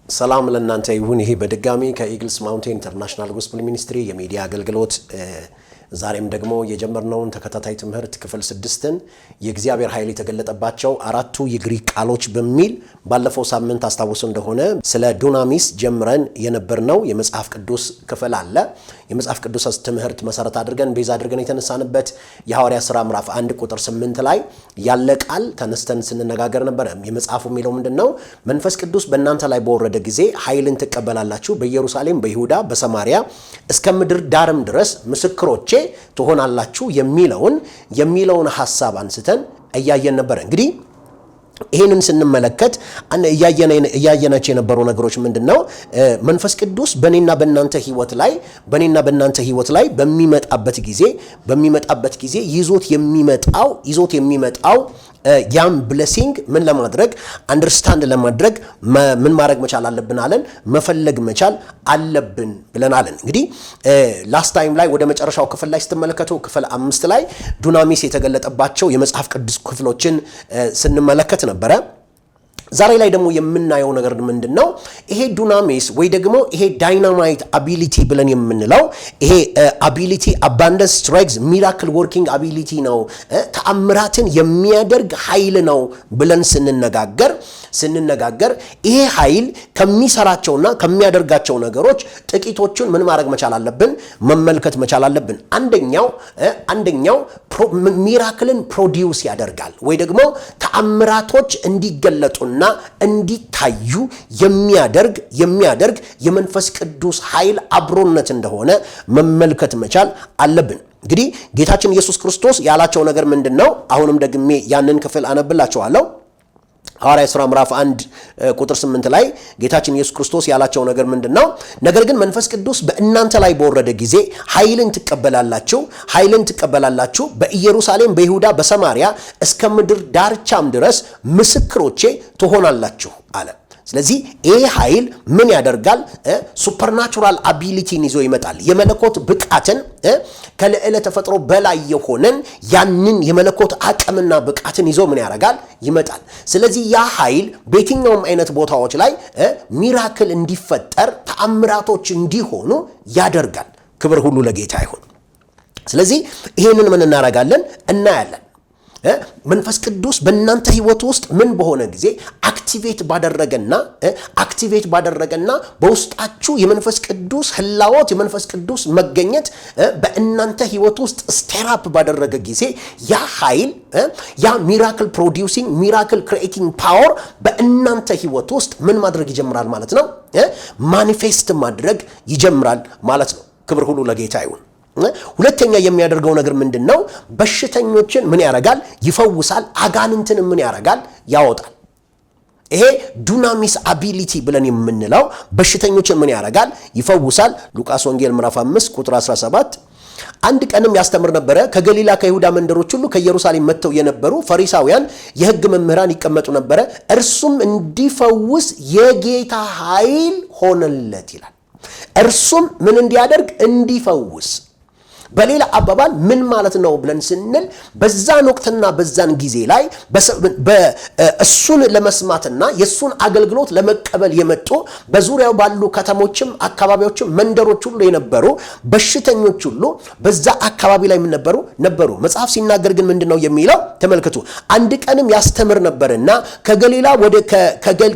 ሰላም ለእናንተ ይሁን። ይሄ በድጋሚ ከኢግልስ ማውንቴን ኢንተርናሽናል ጎስፔል ሚኒስትሪ የሚዲያ አገልግሎት ዛሬም ደግሞ የጀመርነውን ተከታታይ ትምህርት ክፍል 6ን የእግዚአብሔር ኃይል የተገለጠባቸው አራቱ የግሪክ ቃሎች በሚል ባለፈው ሳምንት አስታውሱ እንደሆነ ስለ ዱናሚስ ጀምረን የነበርነው የመጽሐፍ ቅዱስ ክፍል አለ። የመጽሐፍ ቅዱስ ትምህርት መሰረት አድርገን ቤዛ አድርገን የተነሳንበት የሐዋርያ ሥራ ምዕራፍ 1 ቁጥር 8 ላይ ያለ ቃል ተነስተን ስንነጋገር ነበር። የመጽሐፉ የሚለው ምንድነው? መንፈስ ቅዱስ በእናንተ ላይ በወረደ ጊዜ ኃይልን ትቀበላላችሁ፣ በኢየሩሳሌም፣ በይሁዳ፣ በሰማሪያ እስከ ምድር ዳርም ድረስ ምስክሮቼ ትሆናላችሁ የሚለውን ሐሳብ አንስተን እያየን ነበር። እንግዲህ ይሄንን ስንመለከት እያየናቸው የነበሩ ነገሮች ምንድነው? መንፈስ ቅዱስ በእኔና በእናንተ ህይወት ላይ በሚመጣበት ጊዜ ይዞት የሚመጣው ያም ብሌሲንግ ምን ለማድረግ አንደርስታንድ ለማድረግ ምን ማድረግ መቻል አለብን አለን፣ መፈለግ መቻል አለብን ብለናል። እንግዲህ ላስት ታይም ላይ ወደ መጨረሻው ክፍል ላይ ስትመለከቱ ክፍል 5 ላይ ዱናሚስ የተገለጠባቸው የመጽሐፍ ቅዱስ ክፍሎችን ስንመለከት ነበረ። ዛሬ ላይ ደግሞ የምናየው ነገር ምንድነው? ይሄ ዱናሚስ ወይ ደግሞ ይሄ ዳይናማይት አቢሊቲ ብለን የምንለው ይሄ አቢሊቲ አባንደንስ ስትራይክስ ሚራክል ወርኪንግ አቢሊቲ ነው፣ ተአምራትን የሚያደርግ ኃይል ነው ብለን ስንነጋገር ይሄ ኃይል ከሚሰራቸውና ከሚያደርጋቸው ነገሮች ጥቂቶቹን ምን ማድረግ መቻል አለብን? መመልከት መቻል አለብን። አንደኛው ሚራክልን ፕሮዲውስ ያደርጋል ወይ ደግሞ ተአምራቶች እንዲገለጡና እንዲታዩ የሚያደርግ የመንፈስ ቅዱስ ኃይል አብሮነት እንደሆነ መመልከት መቻል አለብን። እንግዲህ ጌታችን ኢየሱስ ክርስቶስ ያላቸው ነገር ምንድነው? አሁንም ደግሜ ያንን ክፍል አነብላችኋለሁ። ሐዋርያ ሥራ ምዕራፍ 1 ቁጥር 8 ላይ ጌታችን ኢየሱስ ክርስቶስ ያላቸው ነገር ምንድነው? ነገር ግን መንፈስ ቅዱስ በእናንተ ላይ በወረደ ጊዜ ኃይልን ትቀበላላችሁ፣ በኢየሩሳሌም፣ በይሁዳ፣ በሰማሪያ እስከ ምድር ዳርቻም ድረስ ምስክሮቼ ትሆናላችሁ አለ። ስለዚህ ይህ ኃይል ምን ያደርጋል? ሱፐርናቹራል አቢሊቲን ይዞ ይመጣል። የመለኮት ብቃትን ከልዕለ ተፈጥሮ በላይ የሆነን ያንን የመለኮት አቅምና ብቃትን ይዞ ምን ያደርጋል? ይመጣል። ስለዚህ ያ ኃይል በየትኛውም አይነት ቦታዎች ላይ ሚራክል እንዲፈጠር፣ ተአምራቶች እንዲሆኑ ያደርጋል። ክብር ሁሉ ለጌታ ይሁን። ስለዚህ ይሄንን ምን እናያለን። መንፈስ ቅዱስ በእናንተ ህይወት ውስጥ ምን በሆነ ጊዜ አክቲቬት ባደረገና በውስጣችሁ የመንፈስ ቅዱስ ህላወት የመንፈስ ቅዱስ መገኘት በእናንተ ህይወት ውስጥ ስቴራፕ ባደረገ ጊዜ ያ ኃይል ያ ሚራክል ፕሮዲውሲንግ ሚራክል ክሪኤቲንግ ፓወር በእናንተ ህይወት ውስጥ ምን ማድረግ ይጀምራል ማለት ነው? ማኒፌስት ማድረግ ይጀምራል ማለት ነው። ክብር ሁሉ ለጌታ ይሁን። ሁለተኛ የሚያደርገው ነገር ምንድነው? በሽተኞችን ምን ያደርጋል? ይፈውሳል። አጋንንትን ምን ያደርጋል? ያወጣል። ይሄ ዱናሚስ አቢሊቲ ብለን የምንለው በሽተኞችን ምን ያደርጋል? ይፈውሳል። ሉቃስ ወንጌል ምዕራፍ 5 ቁጥር 17 አንድ ቀንም ያስተምር ነበረ። ከገሊላ ከይሁዳ መንደሮች ሁሉ ከኢየሩሳሌም መጥተው የነበሩ ፈሪሳውያን የሕግ መምህራን ይቀመጡ ነበረ። እርሱም እንዲፈውስ የጌታ ኃይል ሆነለት ይላል። እርሱም ምን እንዲያደርግ? እንዲፈውስ። በሌላ አባባል ምን ማለት ነው ብለን ስንል በዛን ወቅትና በዛን ጊዜ ላይ እሱን ለመስማትና የሱን አገልግሎት ለመቀበል የመጡ በዙሪያው ባሉ ከተሞችም አካባቢዎችም መንደሮች ሁሉ የነበሩ በሽተኞች ሁሉ በዛ አካባቢ ላይ ምን ነበሩ። መጽሐፍ ሲናገር ግን ምንድነው የሚለው? ተመልከቱ። አንድ ቀንም ያስተምር ነበርና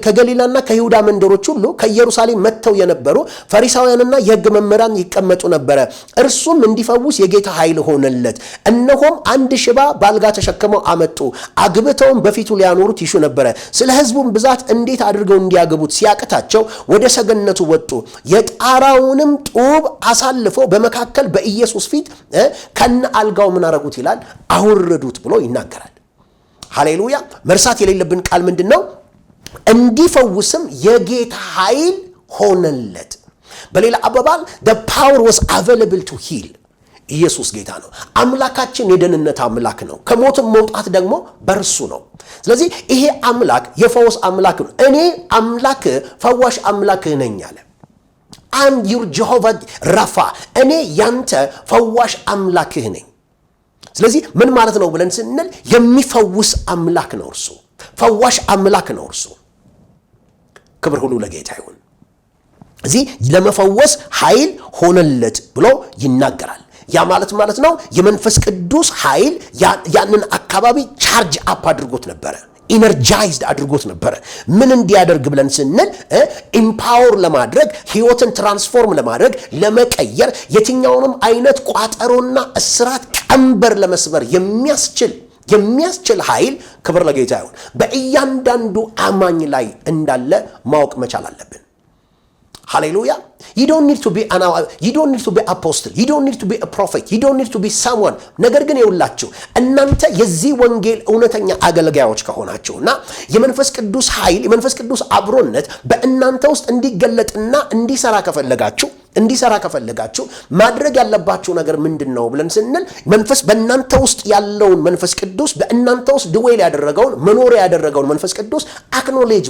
ከገሊላና ከይሁዳ መንደሮች ሁሉ ከኢየሩሳሌም መጥተው የነበሩ ፈሪሳውያንና የሕግ መምህራን ይቀመጡ ነበረ። እርሱም እንዲፈውስ የጌታ ኃይል ሆነለት። እነሆም አንድ ሽባ ባልጋ ተሸክመው አመጡ። አግብተውም በፊቱ ሊያኖሩት ይሹ ነበረ። ስለ ሕዝቡም ብዛት እንዴት አድርገው እንዲያገቡት ሲያቅታቸው ወደ ሰገነቱ ወጡ። የጣራውንም ጡብ አሳልፈው በመካከል በኢየሱስ ፊት ከነ አልጋው ምን አረጉት ይላል? አወረዱት ብሎ ይናገራል። ሃሌሉያ። መርሳት የሌለብን ቃል ምንድነው? እንዲፈውስም የጌታ ኃይል ሆነለት። በሌላ አባባል the power was available to heal። ኢየሱስ ጌታ ነው። አምላካችን የደህንነት አምላክ ነው። ከሞትም መውጣት ደግሞ በርሱ ነው። ስለዚህ ይሄ አምላክ የፈውስ አምላክ ነው። እኔ አምላክ ፈዋሽ አምላክ ነኝ አለ። I'm your Jehovah Rapha። እኔ ያንተ ፈዋሽ አምላክህ ነኝ። ስለዚህ ምን ማለት ነው ብለን ስንል የሚፈውስ አምላክ ነው እርሱ። ፈዋሽ አምላክ ነው እርሱ። ክብር ሁሉ ለጌታ ይሁን። እዚህ ለመፈወስ ኃይል ሆነለት ብሎ ይናገራል። ያ ማለት ነው የመንፈስ ቅዱስ ኃይል ያንን አካባቢ ቻርጅ አፕ አድርጎት ነበረ፣ ኢነርጃይዝድ አድርጎት ነበረ። ምን እንዲያደርግ ብለን ስንል ኢምፓወር ለማድረግ ህይወትን ትራንስፎርም ለማድረግ ለመቀየር የትኛውንም አይነት ቋጠሮና እስራት ቀንበር ለመስበር የሚያስችል ኃይል ክብር ለጌታ ይሁን በእያንዳንዱ አማኝ ላይ እንዳለ ማወቅ መቻል አለብን። ሃሌሉያ። you don't need to be apostle, you don't need to be a prophet, you don't need to be someone። ነገር ግን ይውላችሁ እናንተ የዚህ ወንጌል እውነተኛ አገልጋዮች ከሆናችሁና የመንፈስ ቅዱስ ኃይል የመንፈስ ቅዱስ አብሮነት በእናንተ ውስጥ እንዲገለጥና እንዲሰራ ከፈለጋችሁ ማድረግ ያለባችሁ ነገር ምንድነው ብለን ስንል መንፈስ በእናንተ ውስጥ ያለውን መንፈስ ቅዱስ በእናንተ ውስጥ ድዌል ያደረገውን መኖሪያ ያደረገውን መንፈስ ቅዱስ አክኖሌጅ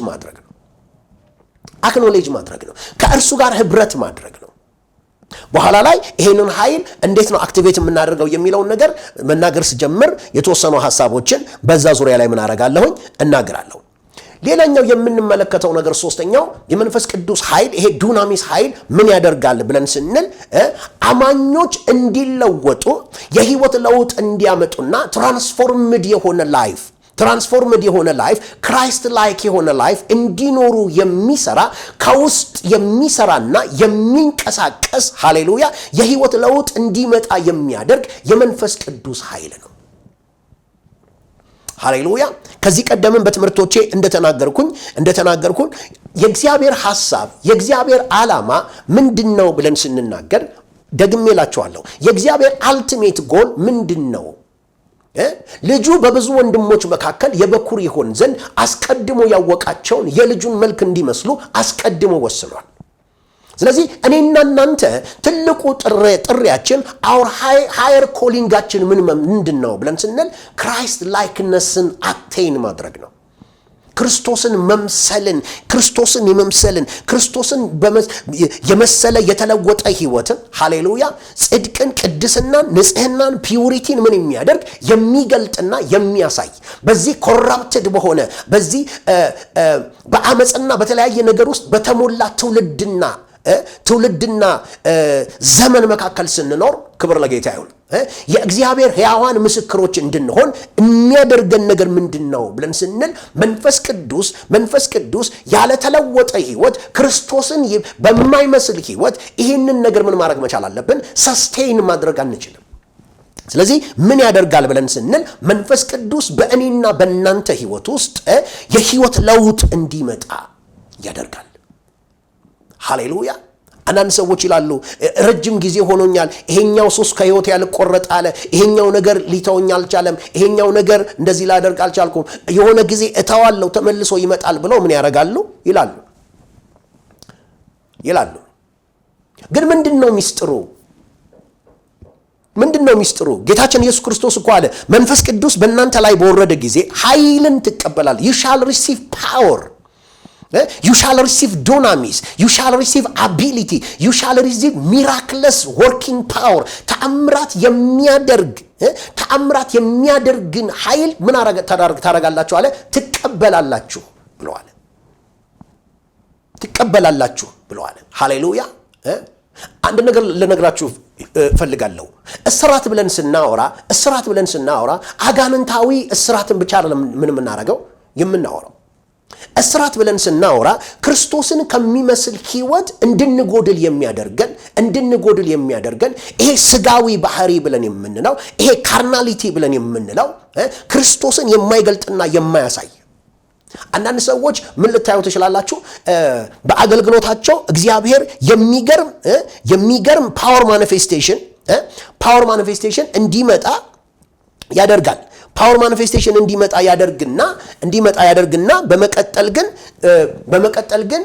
ማድረግ ነው። ከእርሱ ጋር ህብረት ማድረግ ነው። በኋላ ላይ ይሄንን ኃይል እንዴት ነው አክቲቬት የምናደርገው የሚለውን ነገር መናገር ስጀምር የተወሰኑ ሐሳቦችን በዛ ዙሪያ ላይ እናገራለሁ። ሌላኛው የምንመለከተው ነገር ሶስተኛው የመንፈስ ቅዱስ ኃይል ይሄ ዱናሚስ ኃይል ምን ያደርጋል ብለን ስንል አማኞች እንዲለወጡ የህይወት ለውጥ እንዲያመጡና ትራንስፎርምድ የሆነ ላይፍ ክራይስት ላይክ የሆነ ላይፍ እንዲኖሩ የሚሰራ ከውስጥ የሚሰራና የሚንቀሳቀስ ሃሌሉያ የህይወት ለውጥ እንዲመጣ የሚያደርግ የመንፈስ ቅዱስ ኃይል ነው። ሃሌሉያ። ከዚህ ቀደምን በትምህርቶቼ እንደተናገርኩኝ የእግዚአብሔር ሐሳብ የእግዚአብሔር ዓላማ ምንድነው ብለን ስንናገር ደግሜላችኋለሁ። የእግዚአብሔር አልቲሜት ጎል ምንድነው? ልጁ በብዙ ወንድሞች መካከል የበኩር ይሆን ዘንድ አስቀድሞ ያወቃቸውን የልጁን መልክ እንዲመስሉ አስቀድሞ ወስኗል። ስለዚህ እኔና እናንተ ትልቁ ጥሪያችን our higher calling-አችን ምንድነው ብለን ስንል ክራይስት ላይክነስን አቴን ማድረግ ነው። ክርስቶስን የመሰለ የተለወጠ ህይወትን ሃሌሉያ ጽድቅን፣ ቅድስናን፣ ንጽህናን፣ ፒዩሪቲን ምን የሚያደርግ የሚገልጥና የሚያሳይ በዚህ ኮራፕትድ በሆነ በዚህ በአመጽና በተለያየ ነገር ውስጥ በተሞላ ትውልድና ዘመን መካከል ስንኖር ክብር ለጌታ ይሁን የእግዚአብሔር ሕያዋን ምስክሮች እንድንሆን የሚያደርገን ነገር ምንድነው ብለን ስንል መንፈስ ቅዱስ ያለ ተለወጠ ህይወት ክርስቶስን በማይመስል ህይወት ይህንን ነገር ምን ማድረግ መቻል አለብን? ሰስቴይን ማድረግ አንችልም። ስለዚህ ምን ያደርጋል ብለን ስንል መንፈስ ቅዱስ በእኔና በእናንተ ህይወት ውስጥ የህይወት ለውጥ እንዲመጣ ያደርጋል። ሃሌሉያ። አንዳንድ ሰዎች ይላሉ ረጅም ጊዜ ሆኖኛል፣ ይሄኛው ሱስ ከህይወት ያልቆረጥ አለ፣ ይሄኛው ነገር ሊተውኝ አልቻለም፣ ይሄኛው ነገር እንደዚህ ላደርግ አልቻልኩም፣ የሆነ ጊዜ እተዋለሁ ተመልሶ ይመጣል ብለው ምን ያደርጋሉ ይላሉ። ግን ምንድነው ሚስጥሩ? ጌታችን ኢየሱስ ክርስቶስ እኮ አለ መንፈስ ቅዱስ በእናንተ ላይ በወረደ ጊዜ ኃይልን ትቀበላል። you shall receive power, you shall receive dunamis, you shall receive ability, you shall receive miraculous working power. ተአምራት የሚያደርግን ኃይል ምን ታደርጋላችሁ አለ? ትቀበላላችሁ ብለዋል። ሃሌሉያ። አንድ ነገር ልነግራችሁ ፈልጋለሁ። እስራት ብለን ስናወራ አጋንንታዊ እስራትን ብቻ አይደለም ምን የምናወራው እስራት ብለን ስናወራ ክርስቶስን ከሚመስል ህይወት እንድንጎድል የሚያደርገን ይሄ ስጋዊ ባህሪ ብለን የምንለው ይሄ ካርናሊቲ ብለን የምንለው ክርስቶስን የማይገልጥና የማያሳይ አንዳንድ ሰዎች ምን ልታዩ ትችላላችሁ? በአገልግሎታቸው እግዚአብሔር የሚገርም ፓወር ማኒፌስቴሽን እንዲመጣ ያደርጋል። ፓወር ማኒፌስቴሽን እንዲመጣ ያደርግና በመቀጠል ግን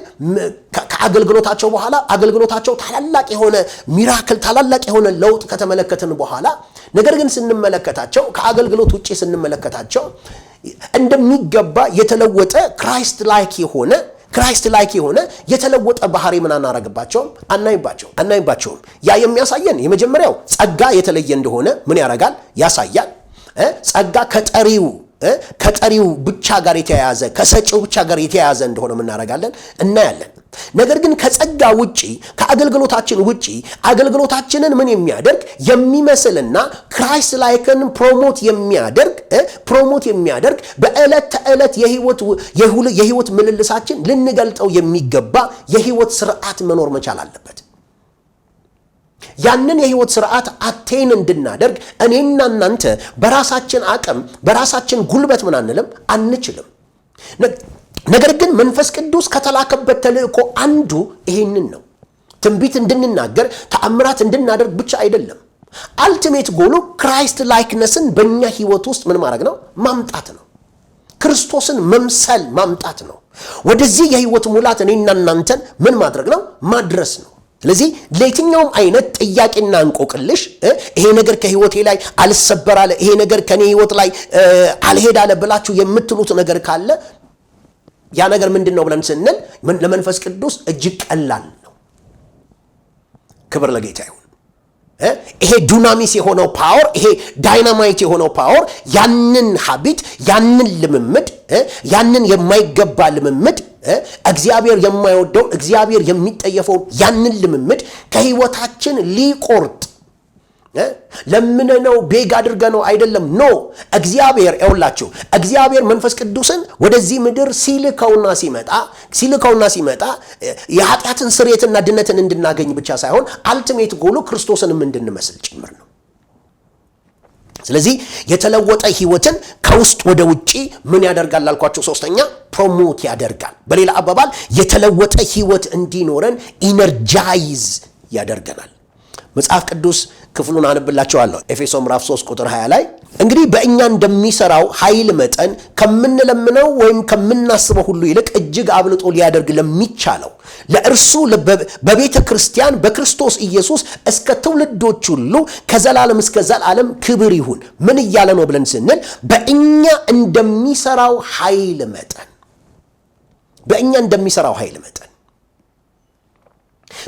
ከአገልግሎታቸው በኋላ አገልግሎታቸው ታላላቅ የሆነ ሚራክል ታላላቅ የሆነ ለውጥ ከተመለከትን በኋላ ነገር ግን ስንመለከታቸው ከአገልግሎት ውጪ ስንመለከታቸው እንደሚገባ የተለወጠ ክራይስት ላይክ የሆነ የተለወጠ ባህሪ ምን አናይባቸውም። ያ የሚያሳየን የመጀመሪያው ጸጋ የተለየ እንደሆነ ምን ያረጋል? ያሳያል። ጸጋ ከጠሪው ብቻ ጋር የተያያዘ ከሰጪው ብቻ ጋር የተያያዘ እንደሆነ እናያለን። ነገር ግን ከጸጋ ውጪ ከአገልግሎታችን ውጪ አገልግሎታችንን ምን የሚያደርግ የሚመስልና ክራይስት ላይክን ፕሮሞት የሚያደርግ በዕለት ተዕለት የህይወት ምልልሳችን ልንገልጠው የሚገባ የህይወት ስርዓት መኖር መቻል አለበት። ያንን የህይወት ስርዓት አቴን እንድናደርግ እኔና እናንተ በራሳችን አቅም በራሳችን ጉልበት ምን አንችልም። ነገር ግን መንፈስ ቅዱስ ከተላከበት ተልእኮ አንዱ ይሄንን ነው። ትንቢት እንድንናገር ተአምራት እንድናደርግ ብቻ አይደለም። አልቲሜት ጎሉ ክራይስት ላይክነስን በእኛ ህይወት ውስጥ ምን ማድረግ ነው? ማምጣት ነው። ክርስቶስን መምሰል ማምጣት ነው። ወደዚህ የህይወት ሙላት እኔና እናንተን ምን ማድረግ ነው? ማድረስ ነው። ስለዚህ ለየትኛውም አይነት ጥያቄና እንቆቅልሽ ይሄ ነገር ከህይወቴ ላይ አልሰበራለ፣ ይሄ ነገር ከኔ ህይወት ላይ አልሄዳለ ብላችሁ የምትሉት ነገር ካለ ያ ነገር ምንድነው ብለን ስንል ለመንፈስ ቅዱስ እጅግ ቀላል ነው። ክብር ለጌታ ይሁን። ይሄ ዱናሚስ የሆነው ፓወር፣ ይሄ ዳይናማይት የሆነው ፓወር ያንን ሀቢት፣ ያንን ልምምድ፣ ያንን የማይገባ ልምምድ፣ እግዚአብሔር የማይወደው እግዚአብሔር የሚጠየፈው ያንን ልምምድ ከህይወታችን ሊቆርጥ ለምነነው ቤግ አድርገነው አይደለም። ኖ እግዚአብሔር ያውላችሁ እግዚአብሔር መንፈስ ቅዱስን ወደዚህ ምድር ሲልከውና ሲመጣ የኃጢአትን ስርየትና ድነትን እንድናገኝ ብቻ ሳይሆን አልቲሜት ጎሉ ክርስቶስንም እንድንመስል ጭምር ነው። ስለዚህ የተለወጠ ህይወትን ከውስጥ ወደ ውጪ ምን ያደርጋል አልኳችሁ? ሶስተኛ ፕሮሞት ያደርጋል። በሌላ አባባል የተለወጠ ህይወት እንዲኖረን ኢነርጃይዝ ያደርገናል። መጽሐፍ ቅዱስ ክፍሉን አነብላችኋለሁ። ኤፌሶን ምዕራፍ 3 ቁጥር 20 ላይ እንግዲህ በእኛ እንደሚሰራው ኃይል መጠን ከምንለምነው ወይም ከምናስበው ሁሉ ይልቅ እጅግ አብልጦ ሊያደርግ ለሚቻለው ለእርሱ በቤተ ክርስቲያን በክርስቶስ ኢየሱስ እስከ ትውልዶች ሁሉ ከዘላለም እስከ ዘላለም ክብር ይሁን። ምን እያለ ነው ብለን ስንል በእኛ እንደሚሰራው ኃይል መጠን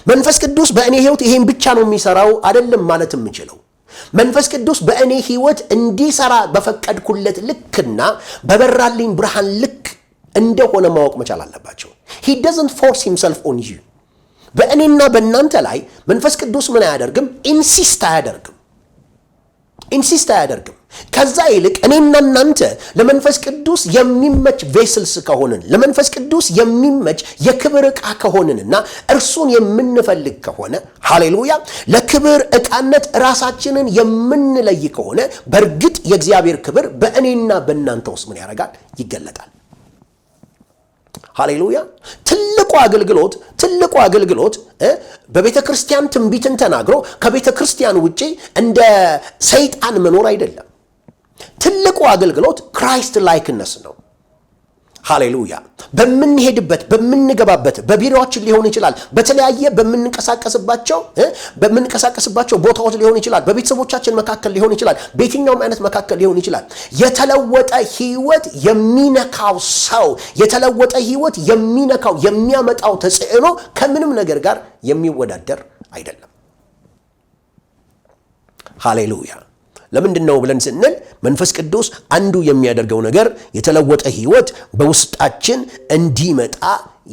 መንፈስ ቅዱስ በእኔ ህይወት ይሄን ብቻ ነው የሚሰራው አይደለም ማለት የምችለው። መንፈስ ቅዱስ በእኔ ህይወት እንዲሰራ በፈቀድኩለት ልክና በበራልኝ ብርሃን ልክ እንደሆነ ማወቅ መቻል አለባቸው። he doesn't force himself on you። በእኔና በእናንተ ላይ መንፈስ ቅዱስ ምን አያደርግም? ኢንሲስት አያደርግም። ከዛ ይልቅ እኔና እናንተ ለመንፈስ ቅዱስ የሚመች ቬስልስ ከሆንን፣ ለመንፈስ ቅዱስ የሚመች የክብር ዕቃ ከሆንንና እርሱን የምንፈልግ ከሆነ ሃሌሉያ፣ ለክብር ዕቃነት ራሳችንን የምንለይ ከሆነ በእርግጥ የእግዚአብሔር ክብር በእኔና በእናንተ ውስጥ ምን ያደርጋል? ይገለጣል። ሃሌሉያ። ትልቁ አገልግሎት በቤተ ክርስቲያን ትንቢትን ተናግሮ ከቤተ ክርስቲያን ውጪ እንደ ሰይጣን መኖር አይደለም። ትልቁ አገልግሎት ክራይስት ላይክነስ ነው። ሃሌሉያ። በምንሄድበት በምንገባበት በቢሮአችን ሊሆን ይችላል፣ በተለያየ በምንቀሳቀስባቸው ቦታዎች ሊሆን ይችላል፣ በቤተሰቦቻችን መካከል ሊሆን ይችላል፣ በየትኛውም አይነት መካከል ሊሆን ይችላል። የተለወጠ ህይወት የሚነካው ሰው የተለወጠ ህይወት የሚያመጣው ተጽዕኖ ከምንም ነገር ጋር የሚወዳደር አይደለም። ሃሌሉያ። ለምንድን ነው ብለን ስንል መንፈስ ቅዱስ አንዱ የሚያደርገው ነገር የተለወጠ ህይወት በውስጣችን እንዲመጣ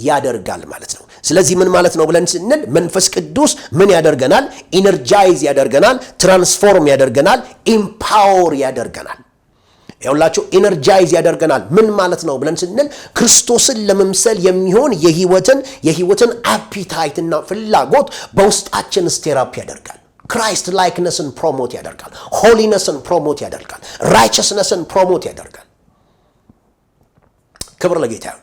ያደርጋል ማለት ነው። ስለዚህ ምን ማለት ነው ብለን ስንል መንፈስ ቅዱስ ምን ያደርገናል? ኢነርጃይዝ ያደርገናል፣ ትራንስፎርም ያደርገናል፣ ኢምፓወር ያደርገናል። ይኸውላችሁ ኢነርጃይዝ ያደርገናል ምን ማለት ነው ብለን ስንል ክርስቶስን ለመምሰል የሚሆን የህይወትን አፒታይት እና ፍላጎት በውስጣችን ስቴራፕ ያደርጋል። ክራይስት ላይክነስን ፕሮሞት ያደርጋል። ሆሊነስን ፕሮሞት ያደርጋል። ራይቸስነስን ፕሮሞት ያደርጋል። ክብር ለጌታ ይሁን።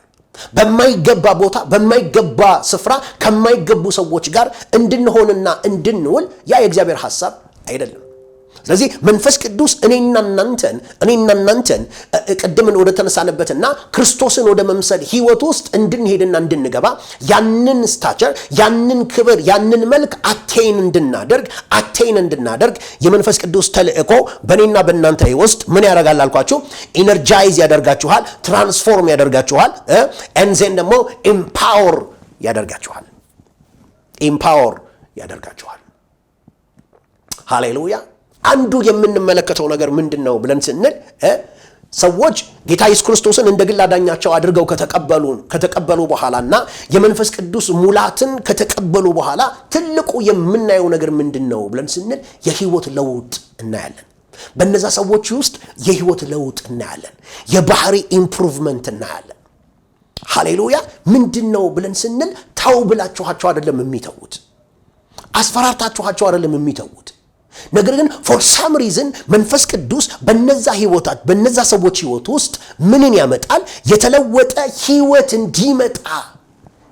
በማይገባ ቦታ በማይገባ ስፍራ ከማይገቡ ሰዎች ጋር እንድንሆንና እንድንውል ያ የእግዚአብሔር ሐሳብ አይደለም። ስለዚህ መንፈስ ቅዱስ እኔና እናንተን ቅድምን ወደ ተነሳነበትና ክርስቶስን ወደ መምሰል ህይወት ውስጥ እንድንሄድና እንድንገባ ያንን ስታቸር ያንን ክብር ያንን መልክ አቴን እንድናደርግ የመንፈስ ቅዱስ ተልእኮ በእኔና በእናንተ ውስጥ ምን ያደርጋል አልኳችሁ? ኢነርጃይዝ ያደርጋችኋል፣ ትራንስፎርም ያደርጋችኋል፣ እንዘን ደግሞ ኢምፓወር ያደርጋችኋል። ሃሌሉያ። አንዱ የምንመለከተው ነገር ምንድነው ብለን ስንል ሰዎች ጌታ ኢየሱስ ክርስቶስን እንደ ግል አዳኛቸው አድርገው ከተቀበሉ በኋላና የመንፈስ ቅዱስ ሙላትን ከተቀበሉ በኋላ ትልቁ የምናየው ነገር ምንድነው ብለን ስንል የህይወት ለውጥ እናያለን። በእነዛ ሰዎች ውስጥ የህይወት ለውጥ እናያለን። የባህሪ ኢምፕሩቭመንት እናያለን። ሃሌሉያ። ምንድነው ብለን ስንል ታው ብላችኋቸው አይደለም የሚተውት፣ አስፈራርታችኋቸው አይደለም የሚተውት። ነገር ግን for some reason መንፈስ ቅዱስ በነዛ ሰዎች ህይወት ውስጥ ምንን ያመጣል? የተለወጠ ህይወት እንዲመጣ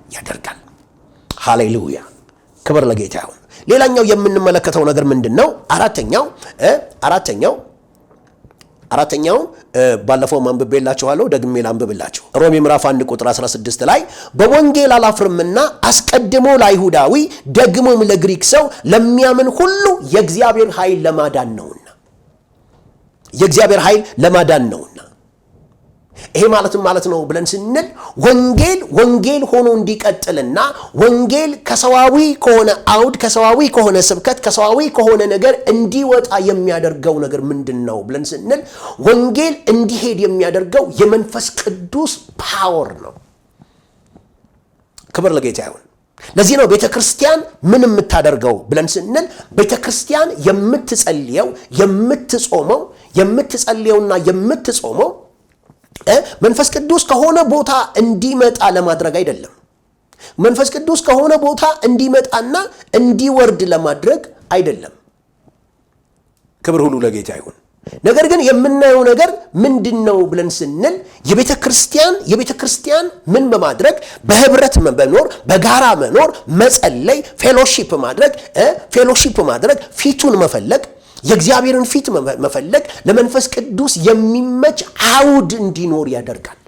ያደርጋል። ሃሌሉያ። ክብር ለጌታ ይሁን። ሌላኛው የምንመለከተው ነገር ምንድነው? አራተኛው ባለፈው ማንበብላችኋለሁ፣ ደግሜ ላንብብላችሁ። ሮሜ ምዕራፍ 1 ቁጥር 16 ላይ በወንጌል አላፍርምና አስቀድሞ ለአይሁዳዊ ደግሞም ለግሪክ ሰው ለሚያምን ሁሉ የእግዚአብሔር ኃይል ለማዳን ነውና። የእግዚአብሔር ኃይል ለማዳን ነውና። ይሄ ማለት ነው ብለን ስንል ወንጌል ሆኖ እንዲቀጥልና ወንጌል ከሰዋዊ ከሆነ አውድ፣ ከሰዋዊ ከሆነ ስብከት፣ ከሰዋዊ ከሆነ ነገር እንዲወጣ የሚያደርገው ነገር ምንድነው ብለን ስንል ወንጌል እንዲሄድ የሚያደርገው የመንፈስ ቅዱስ ፓወር ነው። ክብር ለጌታ ይሁን። ለዚህ ነው ቤተክርስቲያን ምን የምታደርገው ብለን ስንል ቤተክርስቲያን የምትጸልየውና የምትጾመው መንፈስ ቅዱስ ከሆነ ቦታ እንዲመጣ ለማድረግ አይደለም። መንፈስ ቅዱስ ከሆነ ቦታ እንዲመጣና እንዲወርድ ለማድረግ አይደለም። ክብር ሁሉ ለጌታ ይሁን። ነገር ግን የምናየው ነገር ምንድነው ብለን ስንል የቤተክርስቲያን ምን በማድረግ በህብረት መኖር፣ በጋራ መኖር፣ መጸለይ፣ ፌሎሺፕ ማድረግ፣ ፊቱን መፈለግ፣ የእግዚአብሔርን ፊት መፈለግ ለመንፈስ ቅዱስ የሚመች አውድ እንዲኖር ያደርጋል።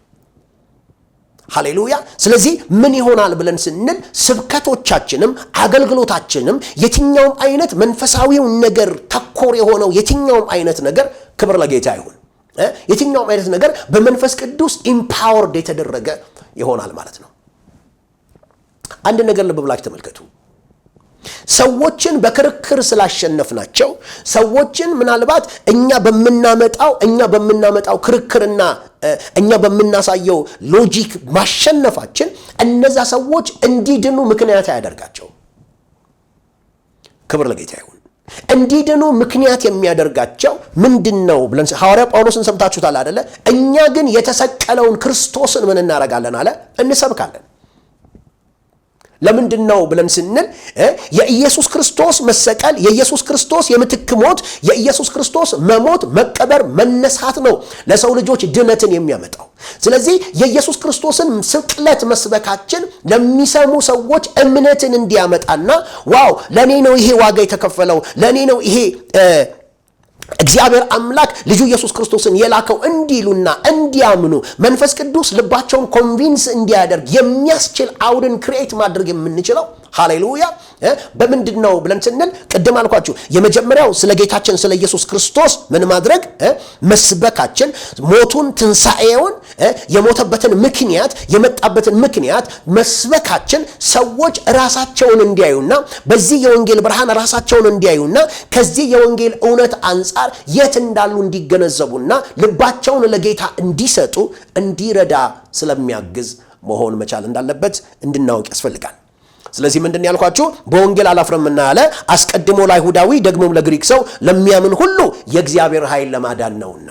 ሃሌሉያ። ስለዚህ ምን ይሆናል ብለን ስንል ስብከቶቻችንም አገልግሎታችንም የትኛውም አይነት መንፈሳዊው ነገር ተኮር የሆነው የትኛውም አይነት ነገር፣ ክብር ለጌታ ይሁን፣ የትኛውም አይነት ነገር በመንፈስ ቅዱስ ኢምፓወርድ የተደረገ ይሆናል ማለት ነው። አንድ ነገር ልብ ብላችሁ ተመልከቱ። ሰዎችን በክርክር ስላሸነፍናቸው፣ ሰዎችን ምናልባት እኛ በምናመጣው ክርክርና እኛ በምናሳየው ሎጂክ ማሸነፋችን እነዛ ሰዎች እንዲድኑ ምክንያት ያደርጋቸው። ክብር ለጌታ ይሁን። እንዲድኑ ምክንያት የሚያደርጋቸው ምንድነው ብለን ሐዋርያ ጳውሎስን ሰምታችሁታል አይደለ? እኛ ግን የተሰቀለውን ክርስቶስን ምን እናደርጋለን አለ? እንሰብካለን። ለምንድነው ብለን ስንል የኢየሱስ ክርስቶስ መሰቀል፣ የኢየሱስ ክርስቶስ የምትክ ሞት፣ የኢየሱስ ክርስቶስ መሞት፣ መቀበር፣ መነሳት ነው ለሰው ልጆች ድነትን የሚያመጣው። ስለዚህ የኢየሱስ ክርስቶስን ስቅለት መስበካችን ለሚሰሙ ሰዎች እምነትን እንዲያመጣና ዋው ለኔ ነው ይሄ ዋጋ የተከፈለው፣ ለኔ ነው ይሄ እግዚአብሔር አምላክ ልጁ ኢየሱስ ክርስቶስን የላከው እንዲሉና እንዲያምኑ መንፈስ ቅዱስ ልባቸውን ኮንቪንስ እንዲያደርግ የሚያስችል አውድን ክሬት ማድረግ የምንችለው ሃሌሉያ በምንድነው ብለን ስንል ቅድም አልኳችሁ የመጀመሪያው ስለ ጌታችን ስለ ኢየሱስ ክርስቶስ ምን ማድረግ መስበካችን፣ ሞቱን፣ ትንሳኤውን፣ የሞተበትን ምክንያት፣ የመጣበትን ምክንያት መስበካችን ሰዎች ራሳቸውን እንዲያዩና በዚህ የወንጌል ብርሃን ራሳቸውን እንዲያዩና ከዚህ የወንጌል እውነት አንጻር የት እንዳሉ እንዲገነዘቡና ልባቸውን ለጌታ እንዲሰጡ እንዲረዳ ስለሚያግዝ መሆን መቻል እንዳለበት እንድናውቅ ያስፈልጋል። ስለዚህ ምንድነው ያልኳችሁ? በወንጌል አላፍርምና አለ አስቀድሞ ለአይሁዳዊ ደግሞም ለግሪክ ሰው ለሚያምን ሁሉ የእግዚአብሔር ኃይል ለማዳን ነውና።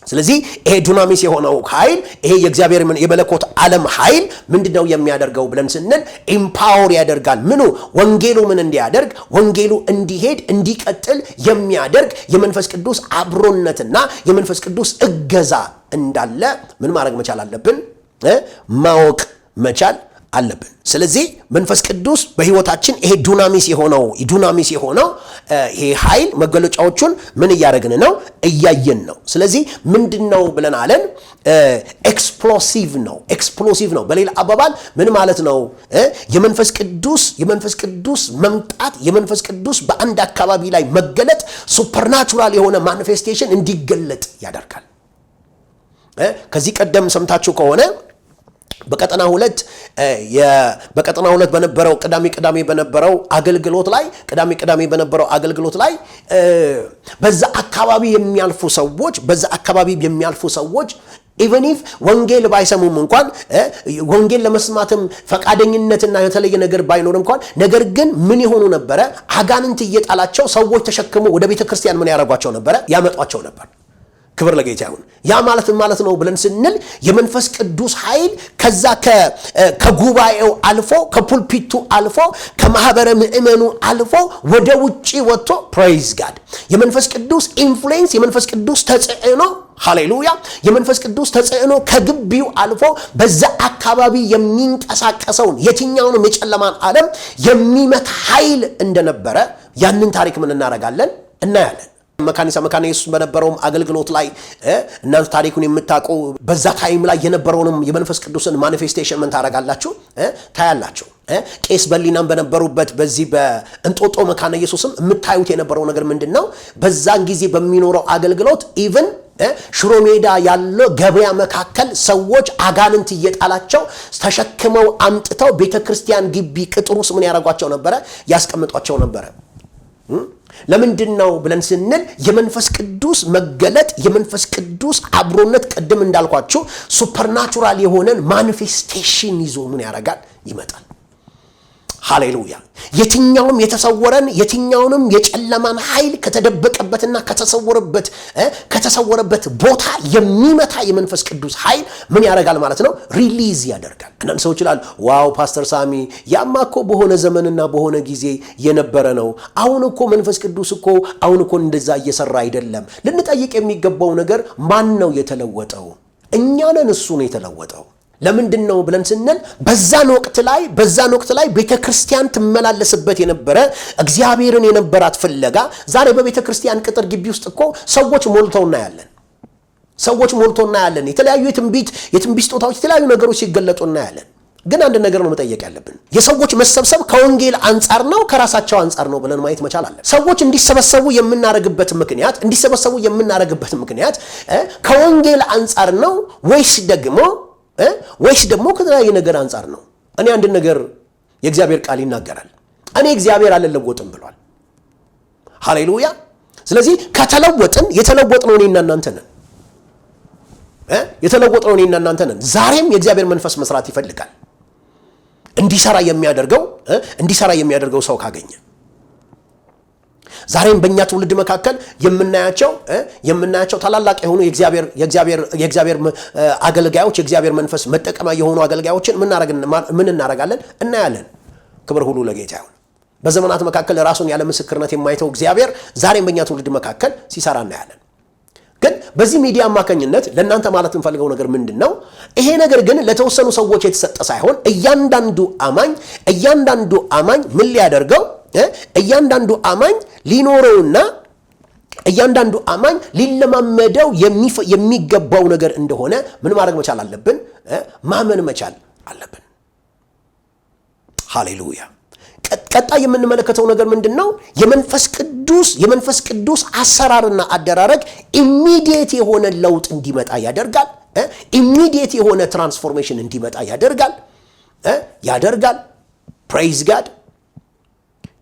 ስለዚህ ይሄ ዱናሚስ የሆነው ኃይል፣ ይሄ የእግዚአብሔር የመለኮት ዓለም ኃይል ምንድነው የሚያደርገው ብለን ስንል ኢምፓወር ያደርጋል። ምኑ? ወንጌሉ ምን እንዲያደርግ፣ ወንጌሉ እንዲሄድ እንዲቀጥል የሚያደርግ የመንፈስ ቅዱስ አብሮነትና የመንፈስ ቅዱስ እገዛ እንዳለ ምን ማድረግ መቻል አለብን? ማወቅ መቻል አለብን። ስለዚህ መንፈስ ቅዱስ በህይወታችን ይሄ ዱናሚስ የሆነው ይሄ ኃይል መገለጫዎቹን ምን እያደረግን ነው? እያየን ነው። ስለዚህ ምንድነው ብለን አለን? ኤክስፕሎሲቭ ነው። በሌላ አባባል ምን ማለት ነው? የመንፈስ ቅዱስ መምጣት፣ የመንፈስ ቅዱስ በአንድ አካባቢ ላይ መገለጥ ሱፐርናቹራል የሆነ ማኒፌስቴሽን እንዲገለጥ ያደርጋል። ከዚህ ቀደም ሰምታችሁ ከሆነ በቀጠና ሁለት በነበረው ቅዳሜ በነበረው አገልግሎት ላይ በዛ አካባቢ የሚያልፉ ሰዎች ኢቨን ኢፍ ወንጌል ባይሰሙም እንኳን ወንጌል ለመስማትም ፈቃደኝነትና የተለየ ነገር ባይኖር እንኳን ነገር ግን ምን ይሆኑ ነበር? አጋንንት እየጣላቸው ሰዎች ተሸክመው ወደ ቤተክርስቲያን ምን ያረጓቸው ነበር? ያመጧቸው ነበር። ክብር ለጌታ ይሁን። ያ ማለት ነው ብለን ስንል የመንፈስ ቅዱስ ኃይል ከዛ ከጉባኤው አልፎ ከፑልፒቱ አልፎ ከማህበረ ምእመኑ አልፎ ወደ ውጪ ወጥቶ ፕሬዝ ጋድ የመንፈስ ቅዱስ ኢንፍሉዌንስ የመንፈስ ቅዱስ ተጽዕኖ ሃሌሉያ የመንፈስ ቅዱስ ተጽዕኖ ከግቢው አልፎ በዛ አካባቢ የሚንቀሳቀሰውን የትኛውንም የጨለማን ዓለም የሚመታ ኃይል እንደነበረ ያንን ታሪክ ምን እናያለን። መካነ ኢየሱስ በነበረው አገልግሎት ላይ እናንተ ታሪኩን የምታውቁ በዛ ታይም ላይ የነበረውንም የመንፈስ ቅዱስን ማኒፌስቴሽን ምን ታረጋላችሁ ታያላችሁ። ቄስ በሊናም በነበሩበት በዚህ በእንጦጦ መካነ ኢየሱስም የምታዩት የነበረው ነገር ምንድነው? በዛን ጊዜ በሚኖረው አገልግሎት ኢቭን ሽሮ ሜዳ ያለው ገበያ መካከል ሰዎች አጋንንት እየጣላቸው ተሸክመው አምጥተው ቤተክርስቲያን ግቢ ቅጥር ውስጥ ምን ያረጋቸው ነበር? ያስቀምጧቸው ነበር። ለምንድነው ብለን ስንል የመንፈስ ቅዱስ መገለጥ የመንፈስ ቅዱስ አብሮነት ቀደም እንዳልኳችሁ ሱፐርናቹራል የሆነን ማኒፌስቴሽን ይዞ ምን ያረጋል? ይመጣል። ሃሌሉያ የትኛውንም የጨለማን ኃይል ከተደበቀበትና ከተሰወረበት ቦታ የሚመታ የመንፈስ ቅዱስ ኃይል ምን ያደርጋል ማለት ነው? ሪሊዝ ያደርጋል። አንዳንድ ሰዎች ይላሉ ዋው ፓስተር ሳሚ ያማኮ በሆነ ዘመንና በሆነ ጊዜ የነበረ ነው። አሁን እኮ መንፈስ ቅዱስ እኮ አሁን እኮ እንደዛ እየሰራ አይደለም። ልንጠይቅ የሚገባው ነገር ማን ነው የተለወጠው? እኛ ነን። እሱ ነው የተለወጠው። ለምንድነው ብለን ስንል በዛን ወቅት ላይ ቤተክርስቲያን ትመላለስበት የነበረ እግዚአብሔርን የነበራት ፍለጋ ዛሬ በቤተክርስቲያን ቅጥር ግቢ ውስጥ እኮ ሰዎች ሞልተው እናያለን። የተለያዩ የትንቢት ስጦታዎች የተለያዩ ነገሮች ሲገለጡ እናያለን። ግን አንድ ነገር ነው መጠየቅ ያለብን። የሰዎች መሰብሰብ ከወንጌል አንጻር ነው ከራሳቸው አንጻር ነው ብለን ማየት መቻል አለን። ሰዎች እንዲሰበሰቡ የምናረግበት ምክንያት ከወንጌል አንጻር ነው ወይስ ደግሞ ከተለያየ ነገር አንጻር ነው? እኔ አንድ ነገር የእግዚአብሔር ቃል ይናገራል። እኔ እግዚአብሔር አልለወጥም ብሏል። ሃሌሉያ። ስለዚህ የተለወጥነው እኔና እናንተ ነን። ዛሬም የእግዚአብሔር መንፈስ መስራት ይፈልጋል። እንዲሰራ የሚያደርገው ሰው ካገኘ ዛሬም በእኛ ትውልድ መካከል የምናያቸው ታላላቅ የሆኑ የእግዚአብሔር አገልጋዮች የእግዚአብሔር መንፈስ መጠቀሚያ የሆኑ አገልጋዮችን ምን እናረጋለን? እናያለን። ክብር ሁሉ ለጌታ ይሁን። በዘመናት መካከል ራሱን ያለ ምስክርነት የማይተው እግዚአብሔር ዛሬም በእኛ ትውልድ መካከል ሲሰራ እናያለን። ግን በዚህ ሚዲያ አማካኝነት ለእናንተ ማለት እንፈልገው ነገር ምንድነው? ይሄ ነገር ግን ለተወሰኑ ሰዎች የተሰጠ ሳይሆን እያንዳንዱ አማኝ ምን ሊያደርገው እያንዳንዱ አማኝ ሊኖረውና እያንዳንዱ አማኝ ሊለማመደው የሚገባው ነገር እንደሆነ ምን ማድረግ መቻል አለብን? ማመን መቻል አለብን። ሃሌሉያ። ቀጣይ የምንመለከተው ነገር ምንድነው? የመንፈስ ቅዱስ አሰራርና አደራረግ ኢሚዲየት የሆነ ለውጥ እንዲመጣ ያደርጋል። ኢሚዲየት የሆነ ትራንስፎርሜሽን እንዲመጣ ያደርጋል። ፕሬዝ ጋድ።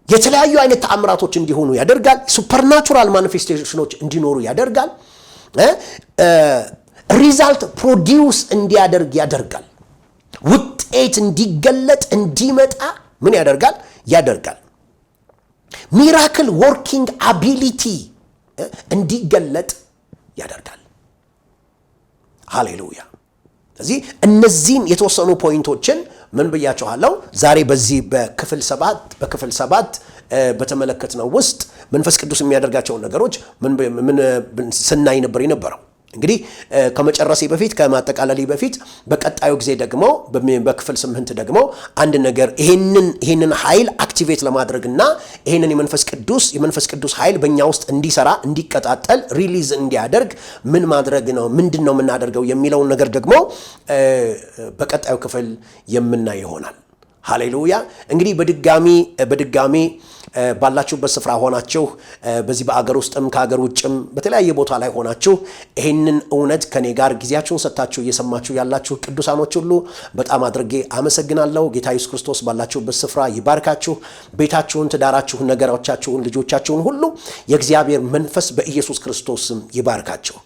የተለያዩ አይነት ተአምራቶች እንዲሆኑ ያደርጋል። ሱፐርናቹራል ማኒፌስቴሽኖች እንዲኖሩ ያደርጋል። ሪዛልት ፕሮዲውስ እንዲያደርግ ያደርጋል። ውጤት እንዲገለጥ እንዲመጣ ምን ያደርጋል? ሚራክል ወርኪንግ አቢሊቲ እንዲገለጥ ያደርጋል። ሃሌሉያ። ስለዚህ እነዚህን የተወሰኑ ፖይንቶችን ምን ብያችኋለሁ? ዛሬ በዚህ በክፍል 7 በተመለከትነው ውስጥ መንፈስ ቅዱስ የሚያደርጋቸውን ነገሮች ምን ስናይ ነበር የነበረው። እንግዲህ ከመጨረሴ በፊት ከማጠቃለሌ በፊት በቀጣዩ ጊዜ ደግሞ በክፍል 8 ደግሞ አንድ ነገር ይሄንን ኃይል አክቲቬት ለማድረግና ይሄንን የመንፈስ ቅዱስ ኃይል በእኛ ውስጥ እንዲሰራ እንዲቀጣጠል ሪሊዝ እንዲያደርግ ምን ማድረግ ነው ምንድነው የምናደርገው የሚለውን ነገር ደግሞ በቀጣዩ ክፍል የምናይ ይሆናል። ሃሌሉያ። እንግዲህ በድጋሚ ባላችሁበት ስፍራ ሆናችሁ በዚህ በአገር ውስጥም ከአገር ውጭም በተለያየ ቦታ ላይ ሆናችሁ ይህንን እውነት ከኔ ጋር ጊዜያችሁን ሰጥታችሁ እየሰማችሁ ያላችሁ ቅዱሳኖች ሁሉ በጣም አድርጌ አመሰግናለሁ። ጌታ ኢየሱስ ክርስቶስ ባላችሁበት ስፍራ ይባርካችሁ። ቤታችሁን፣ ትዳራችሁን፣ ነገሮቻችሁን፣ ልጆቻችሁን ሁሉ የእግዚአብሔር መንፈስ በኢየሱስ ክርስቶስ ስም ይባርካችሁ።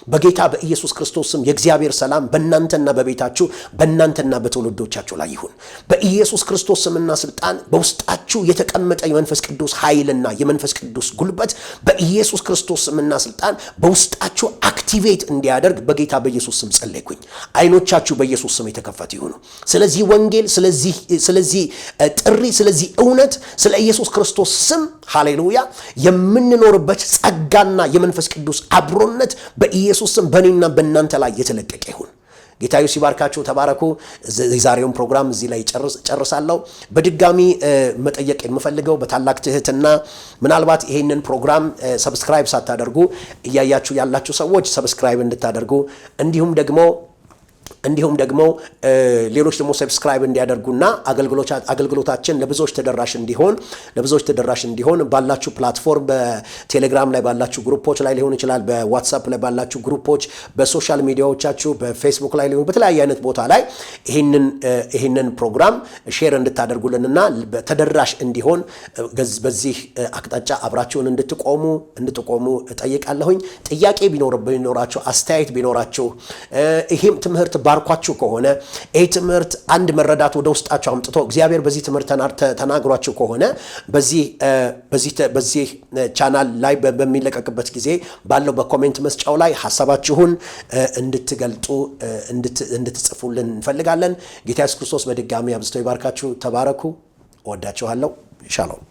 በጌታ በኢየሱስ ክርስቶስ ስም የእግዚአብሔር ሰላም በእናንተና በቤታችሁ በእናንተና በትውልዶቻችሁ ላይ ይሁን። በኢየሱስ ክርስቶስ ስምና ስልጣን በውስጣችሁ የተቀመጠ የመንፈስ ቅዱስ ኃይልና የመንፈስ ቅዱስ ጉልበት በኢየሱስ ክርስቶስ ስምና ስልጣን በውስጣችሁ አክቲቬት እንዲያደርግ በጌታ በኢየሱስ ስም ጸለይኩኝ። አይኖቻችሁ በኢየሱስ ስም የተከፈቱ ይሁኑ። ስለዚህ ወንጌል፣ ስለዚህ ጥሪ፣ ስለዚህ እውነት፣ ስለ ኢየሱስ ክርስቶስ ስም ሃሌሉያ የምንኖርበት ጸጋና የመንፈስ ቅዱስ አብሮነት በኢየሱስ ስም በእኔና በእናንተ ላይ የተለቀቀ ይሁን። ጌታ ኢየሱስ ይባርካችሁ። ተባረኩ። የዛሬውን ፕሮግራም እዚህ ላይ ጨርሳለሁ። በድጋሚ መጠየቅ የምፈልገው በታላቅ ትህትና ምናልባት ይሄንን ፕሮግራም ሰብስክራይብ ሳታደርጉ እያያችሁ ያላችሁ ሰዎች ሰብስክራይብ እንድታደርጉ እንዲሁም ደግሞ ሌሎች ደግሞ ሰብስክራይብ እንዲያደርጉና አገልግሎታችን ለብዙዎች ተደራሽ እንዲሆን ባላችሁ ፕላትፎርም በቴሌግራም ላይ ባላችሁ ግሩፖች ላይ ሊሆን ይችላል፣ በዋትስአፕ ላይ ባላችሁ ግሩፖች፣ በሶሻል ሚዲያዎቻችሁ፣ በፌስቡክ ላይ ሊሆን በተለያየ አይነት ቦታ ላይ ይህንን ፕሮግራም ሼር እንድታደርጉልንና ተደራሽ እንዲሆን በዚህ አቅጣጫ አብራችሁን እንድትቆሙ እጠይቃለሁኝ። ጥያቄ ቢኖራችሁ፣ አስተያየት ቢኖራችሁ፣ ይሄም ትምህርት ባርኳችሁ ከሆነ ይህ ትምህርት አንድ መረዳት ወደ ውስጣችሁ አምጥቶ እግዚአብሔር በዚህ ትምህርት ተናግሯችሁ ከሆነ በዚህ ቻናል ላይ በሚለቀቅበት ጊዜ ባለው በኮሜንት መስጫው ላይ ሐሳባችሁን እንድትጽፉልን እንፈልጋለን። ጌታ ኢየሱስ ክርስቶስ በድጋሚ አብዝቶ ይባርካችሁ። ተባረኩ። እወዳችኋለሁ። ሻሎም